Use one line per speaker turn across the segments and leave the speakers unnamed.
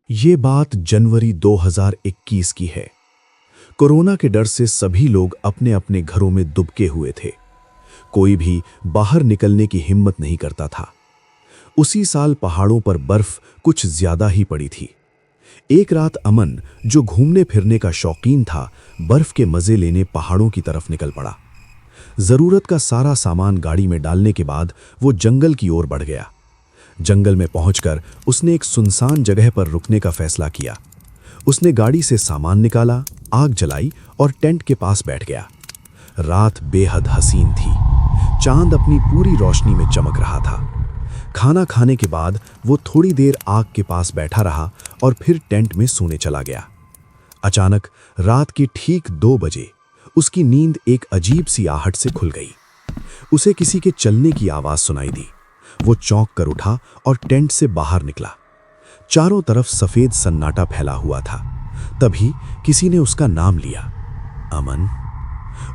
ये बात जनवरी 2021 की है। कोरोना के डर से सभी लोग अपने अपने घरों में दुबके हुए थे। कोई भी बाहर निकलने की हिम्मत नहीं करता था। उसी साल पहाड़ों पर बर्फ कुछ ज्यादा ही पड़ी थी। एक रात अमन, जो घूमने फिरने का शौकीन था, बर्फ के मजे लेने पहाड़ों की तरफ निकल पड़ा। जरूरत का सारा सामान गाड़ी में डालने के बाद वो जंगल की ओर बढ़ गया। जंगल में पहुंचकर उसने एक सुनसान जगह पर रुकने का फैसला किया। उसने गाड़ी से सामान निकाला, आग जलाई और टेंट के पास बैठ गया। रात बेहद हसीन थी। चांद अपनी पूरी रोशनी में चमक रहा था। खाना खाने के बाद वो थोड़ी देर आग के पास बैठा रहा और फिर टेंट में सोने चला गया। अचानक रात के ठीक 2 बजे उसकी नींद एक अजीब सी आहट से खुल गई। उसे किसी के चलने की आवाज सुनाई दी। वो चौंक कर उठा और टेंट से बाहर निकला। चारों तरफ सफेद सन्नाटा फैला हुआ था। तभी किसी ने उसका नाम लिया, अमन।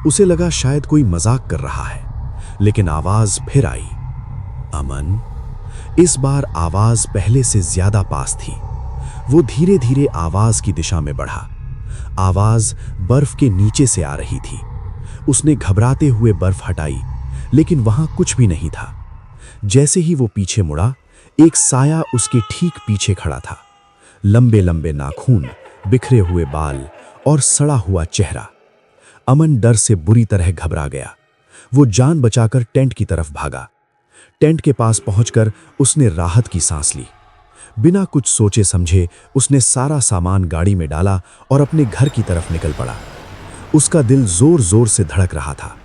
उसे लगा शायद कोई मजाक कर रहा है, लेकिन आवाज फिर आई, अमन। इस बार आवाज पहले से ज्यादा पास थी। वो धीरे धीरे आवाज की दिशा में बढ़ा। आवाज बर्फ के नीचे से आ रही थी। उसने घबराते हुए बर्फ हटाई, लेकिन वहां कुछ भी नहीं था। जैसे ही वो पीछे मुड़ा, एक साया उसके ठीक पीछे खड़ा था। लंबे लंबे नाखून, बिखरे हुए बाल और सड़ा हुआ चेहरा। अमन डर से बुरी तरह घबरा गया। वो जान बचाकर टेंट की तरफ भागा। टेंट के पास पहुंचकर उसने राहत की सांस ली। बिना कुछ सोचे समझे उसने सारा सामान गाड़ी में डाला और अपने घर की तरफ निकल पड़ा। उसका दिल जोर जोर से धड़क रहा था।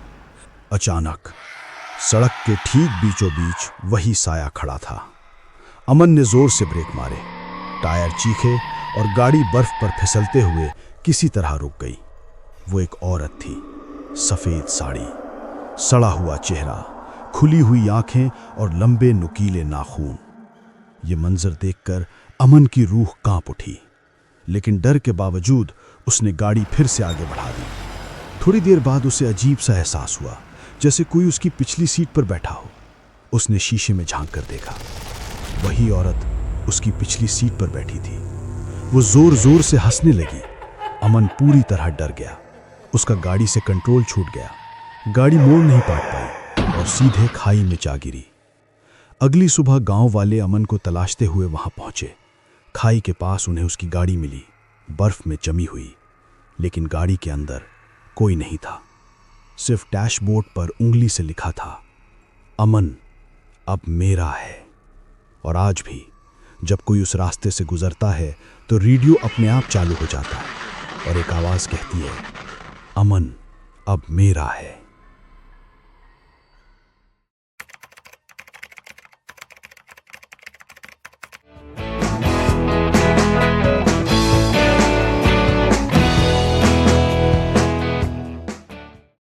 अचानक सड़क के ठीक बीचों बीच वही साया खड़ा था। अमन ने जोर से ब्रेक मारे। टायर चीखे और गाड़ी बर्फ पर फिसलते हुए किसी तरह रुक गई। वो एक औरत थी। सफेद साड़ी, सड़ा हुआ चेहरा, खुली हुई आंखें और लंबे नुकीले नाखून। ये मंजर देखकर अमन की रूह कांप उठी, लेकिन डर के बावजूद उसने गाड़ी फिर से आगे बढ़ा दी। थोड़ी देर बाद उसे अजीब सा एहसास हुआ, जैसे कोई उसकी पिछली सीट पर बैठा हो। उसने शीशे में झांक कर देखा। वही औरत उसकी पिछली सीट पर बैठी थी। वो जोर जोर से हंसने लगी। अमन पूरी तरह डर गया। उसका गाड़ी से कंट्रोल छूट गया। गाड़ी मोड़ नहीं पाट पाई और सीधे खाई में जा गिरी। अगली सुबह गांव वाले अमन को तलाशते हुए वहां पहुंचे। खाई के पास उन्हें उसकी गाड़ी मिली, बर्फ में जमी हुई, लेकिन गाड़ी के अंदर कोई नहीं था। सिर्फ डैशबोर्ड पर उंगली से लिखा था, अमन अब मेरा है। और आज भी जब कोई उस रास्ते से गुजरता है तो रेडियो अपने आप चालू हो जाता है और एक आवाज कहती है, अमन अब मेरा है।